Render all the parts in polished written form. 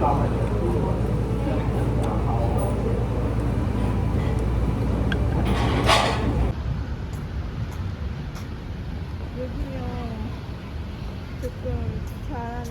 여기면 조금 잘한.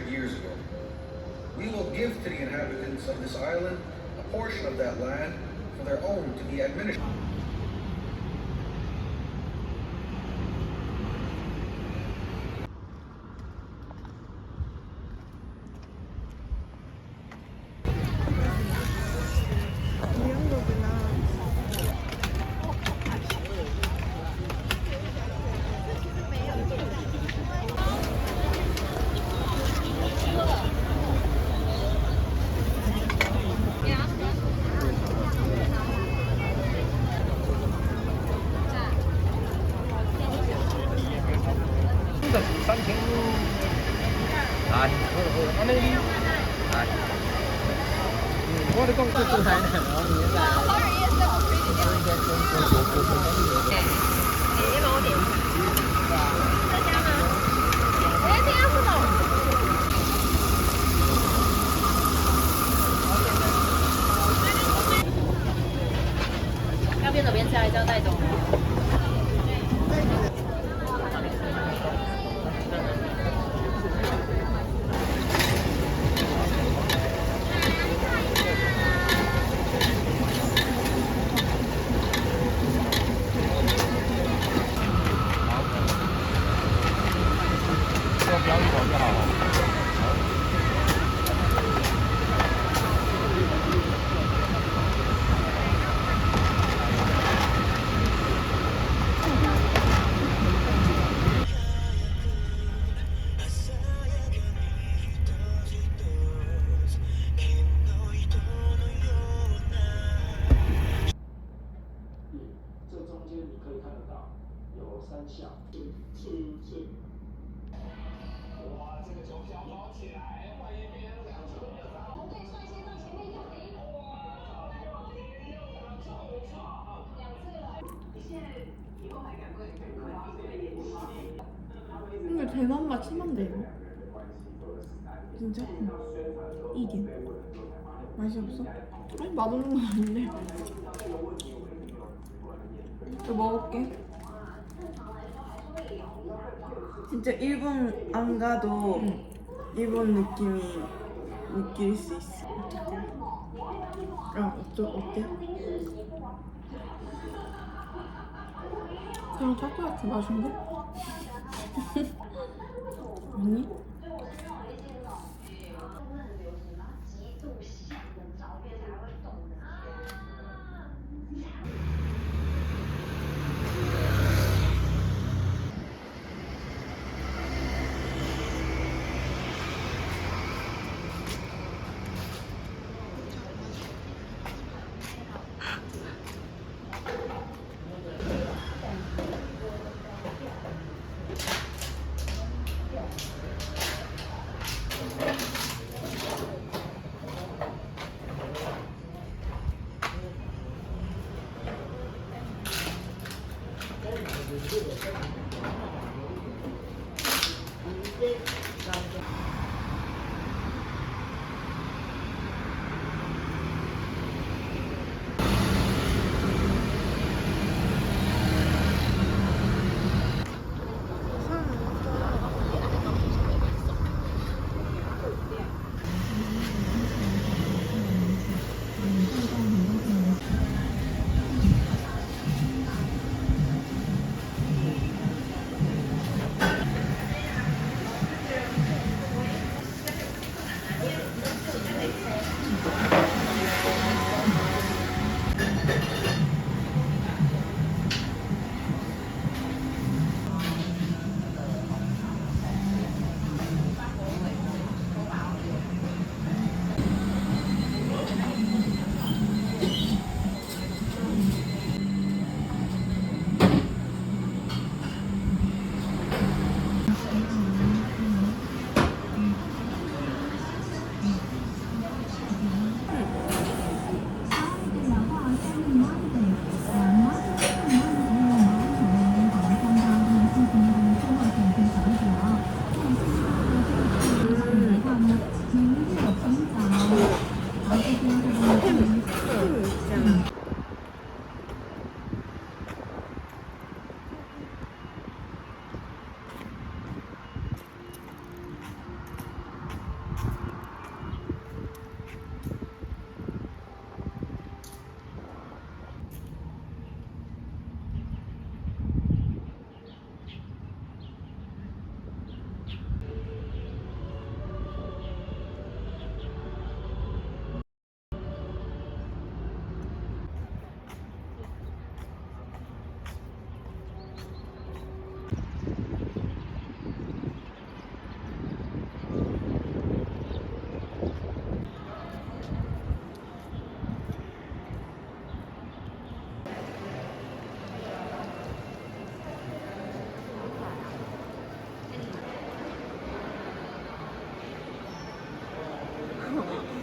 Years ago. We will give to the inhabitants of this island a portion of that land for their own to be administered. 이런 거구나. Có cái con thứ hai này nó nghĩa là em mau điểm再加吗？哎，这样不懂。要边走边吃还是要带走？标一条就好了。这中间你可以看得到有3项。哇，这个球飘跑起来，换一边2球又打。红队率先到前面用力。哇，又打中场，2次了。你现在以后还敢不敢花这个演戏？ 근데 대만 맛 심한데 이거? 진짜? 이điểm 맛이 없어? 아니 맛없는 건 아닌데. 이거 먹을게. 진짜 일본 안 가도 일본 느낌이 느낄 수 있어. 어때? 그냥 초콜릿 맛인데? 아니?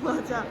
맞아.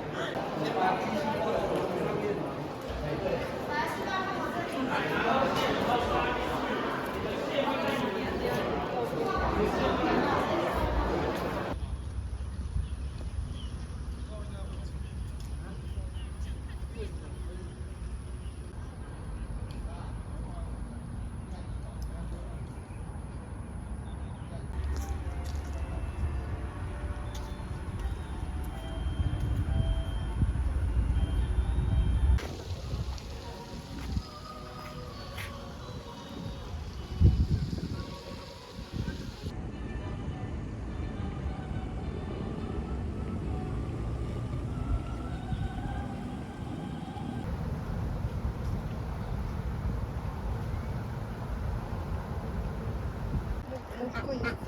먹고 있어.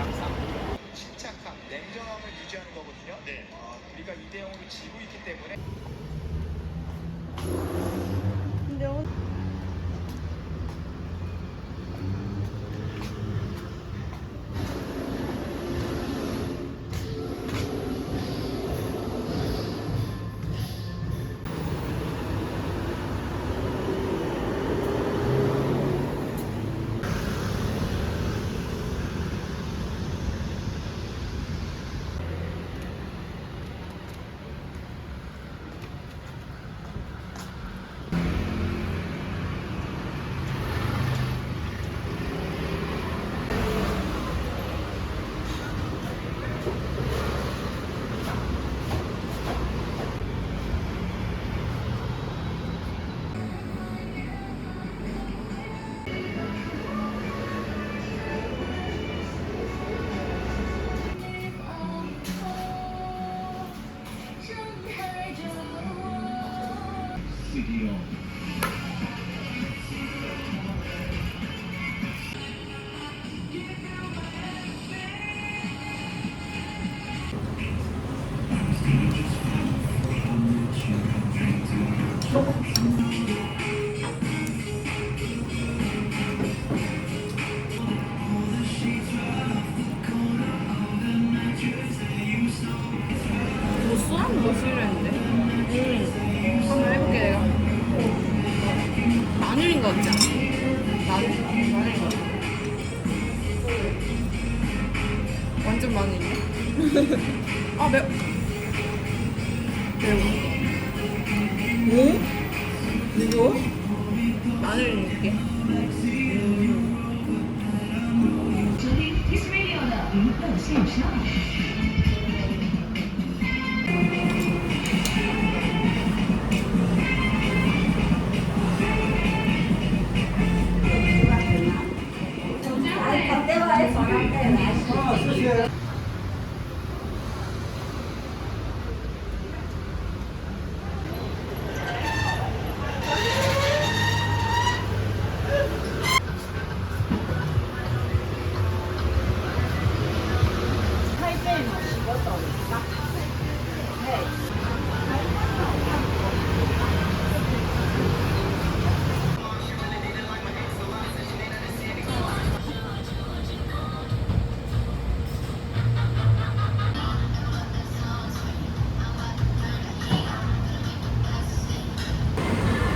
항상 침착함, 냉정함을 유지하는 거거든요. 네. 우리가 2대 0으로 지고 있기 때문에. 근데 오늘 뭐 쏘는 거 싫어했는데? 한번 해볼게 내가. 마늘인 거 같지 않아? 마늘인 거 같아. 완전 마늘이야? 아 매워. 매워. 이거? 마늘 넣을게. This radio 的娱乐线上。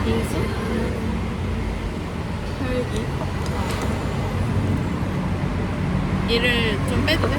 빙수? 혈기? 얘를 좀 빼도 돼?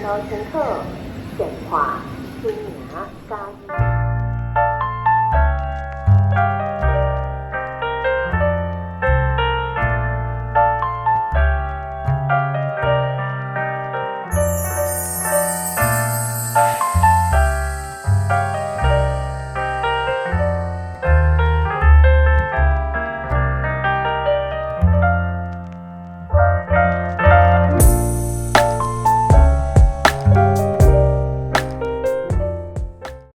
车乘客，选滑。